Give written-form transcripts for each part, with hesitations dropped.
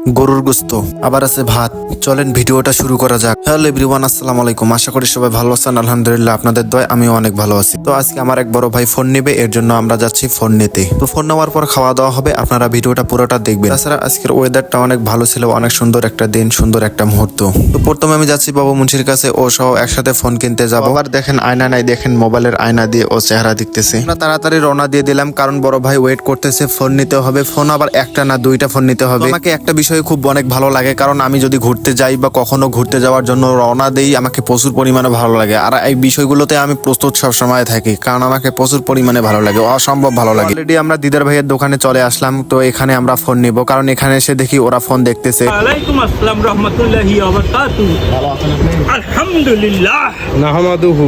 গরুর গোস্ত, আবার আছে ভাত। চলেন ভিডিওটা শুরু করা যাক। হ্যালো এভরিওয়ান, আসসালামু আলাইকুম। আশা করি সবাই ভালো আছেন। আলহামদুলিল্লাহ, আপনাদের দোয়ায় আমিও অনেক ভালো আছি। তো আজকে আমার এক বড় ভাই ফোন নেবে, এর জন্য আমরা যাচ্ছি ফোন নিতে। তো ফোন নেওয়ার পর খাওয়া দাওয়া হবে, আপনারা ভিডিওটা পুরোটা দেখবেন। তাছাড়া আজকের ওয়েদারটা অনেক ভালো ছিল, অনেক সুন্দর একটা দিন, সুন্দর একটা মুহূর্ত। তো প্রথমে আমি যাচ্ছি বাবু মুন্সির কাছে, ও সহ একসাথে ফোন কিনতে যাবো। আবার দেখেন আয়না নাই, দেখেন মোবাইলের আয়না দিয়ে ও চেহারা দেখতেছে। আমরা তাড়াতাড়ি রওনা দিয়ে দিলাম, কারণ বড় ভাই ওয়েট করতেছে, ফোন নিতে হবে। ফোন আবার একটা না দুইটা ফোন নিতে হবে। আমাকে একটা বিষয় খুব অনেক ভালো লাগে, কারণ আমি যদি ঘুরতে যাই বা কখনো ঘুরতে যাওয়ার জন্য রওনা দেই, আমাকে প্রচুর পরিমাণে ভালো লাগে। আর এই বিষয়গুলোতে আমি প্রস্তুত সব সময় থাকি, কারণ আমাকে প্রচুর পরিমাণে ভালো লাগে, অসম্ভব ভালো লাগে। অলরেডি আমরা দিদার ভাইয়ের দোকানে চলে আসলাম। তো এখানে আমরা ফোন নিব, কারণ এখানে এসে দেখি ওরা ফোন দেখতেছে। ওয়ালাইকুম আসসালাম রহমতুল্লাহি ওয়া বারাকাতুহু। ভালো আছেন আপনি? আলহামদুলিল্লাহ। নাহমাদুহু।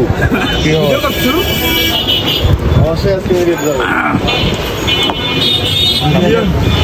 ভিডিও করছো? অবশ্যই আজকে ভিডিও দেব।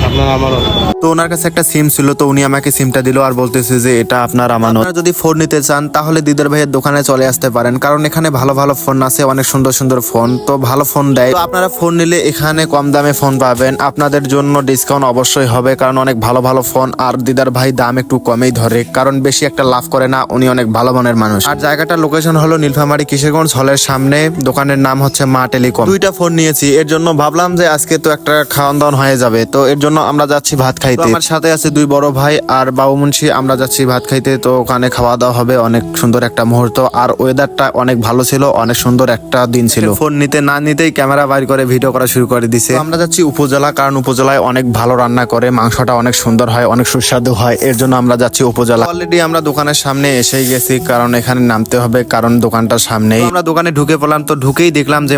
আপনার আমানত। তো ওনার কাছে একটা সিম ছিল, তো উনি আমাকে সিমটা দিল আর বলতেছে যে এটা আপনার আমানত। আপনারা যদি ফোন নিতে চান তাহলে দিদার ভাইয়ের দোকানে চলে আসতে পারেন, কারণ এখানে ভালো ভালো ফোন আছে, অনেক সুন্দর সুন্দর ফোন। তো ভালো ফোন দেয়। তো আপনারা ফোন নিলে এখানে কম দামে ফোন পাবেন, আপনাদের জন্য ডিসকাউন্ট অবশ্যই হবে, কারণ অনেক ভালো ভালো ফোন। আর দিদার ভাই দাম একটু কমেই ধরে, কারণ বেশি একটা লাভ করে না, উনি অনেক ভালো মনের মানুষ। আর জায়গাটার লোকেশন হলো নীলফামারী কিশোরগঞ্জ হলের সামনে। দোকানের নাম হচ্ছে মা টেলিকম। দুইটা ফোন নিয়েছি, এর জন্য ভাবলাম যে আজকে তো একটা খাওয়ান দাওয়ান হয়ে যাবে। তো এর জন্য আমরা যাচ্ছি ভাত খাইতে। আমার সাথে আছে দুই বড় ভাই আর বাবু মুন্সি, আমরা যাচ্ছি ভাত খাইতে। তো ওখানে খাওয়া দাওয়া হবে, অনেক সুন্দর একটা মুহূর্ত। আর ওয়েদারটা অনেক ভালো ছিল, অনেক সুন্দর একটা দিন ছিল। ফোন নিতে না নিতেই ক্যামেরা বাইর করে ভিডিও করা শুরু করে দিছে। আমরা যাচ্ছি উপজেলা, কারণ উপজেলায় অনেক ভালো রান্না করে, মাংসটা অনেক সুন্দর হয়, অনেক সুস্বাদু হয়। এর জন্য আমরা যাচ্ছি উপজেলা। অলরেডি আমরা দোকানের সামনে এসেই গেছি, কারণ এখানে নামতে হবে, কারণ দোকানটার সামনেই। আমরা দোকানে ঢুকে পড়লাম। তো ঢুকেই দেখলাম যে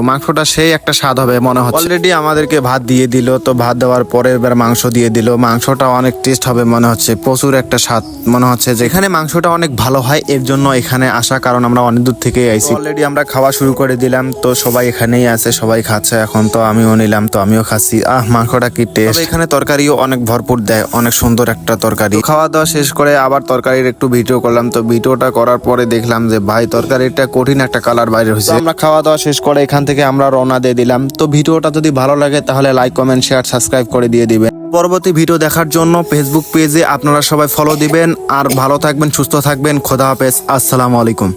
মাংসটা সেই একটা স্বাদ হবে মনে হচ্ছে। অলরেডি আমাদেরকে ভাত দিয়ে দিল। তো ভাত দেওয়ার পরে এবার মাংস দিয়ে দিল। মাংসটা অনেক টেস্ট হবে মনে হচ্ছে, প্রচুর একটা স্বাদ মনে হচ্ছে যে এখানে মাংসটা অনেক ভালো হয়। এর জন্য এখানে আসা, কারণ আমরা অনেক দূর থেকে আইছি। অলরেডি আমরা খাওয়া শুরু করে দিলাম। তো সবাই এখানেই আছে, সবাই খাচ্ছে এখন। তো আমিও নিলাম, তো আমিও খাচ্ছি। মাংসটা কি টেস্ট! এখানে তরকারিও অনেক ভরপুর দেয়, অনেক সুন্দর একটা তরকারি। খাওয়া দাওয়া শেষ করে আবার তরকারির একটু ভিডিও করলাম। তো ভিডিওটা করার পরে দেখলাম যে ভাই তরকারিটা কঠিন একটা কালার বাইরে হয়েছে। আমরা খাওয়া দাওয়া শেষ করে এখান থেকে আমরা রওনা দিয়ে দিলাম। তো ভিডিওটা যদি ভালো লাগে তাহলে লাইক, কমেন্ট, শেয়ার, সাবস্ক্রাইব করে দিয়ে দিবেন। পরবর্তী ভিডিও দেখার জন্য ফেসবুক পেজে আপনারা সবাই ফলো দিবেন। আর ভালো থাকবেন, সুস্থ থাকবেন। খোদা হাফেজ, আসসালামু আলাইকুম।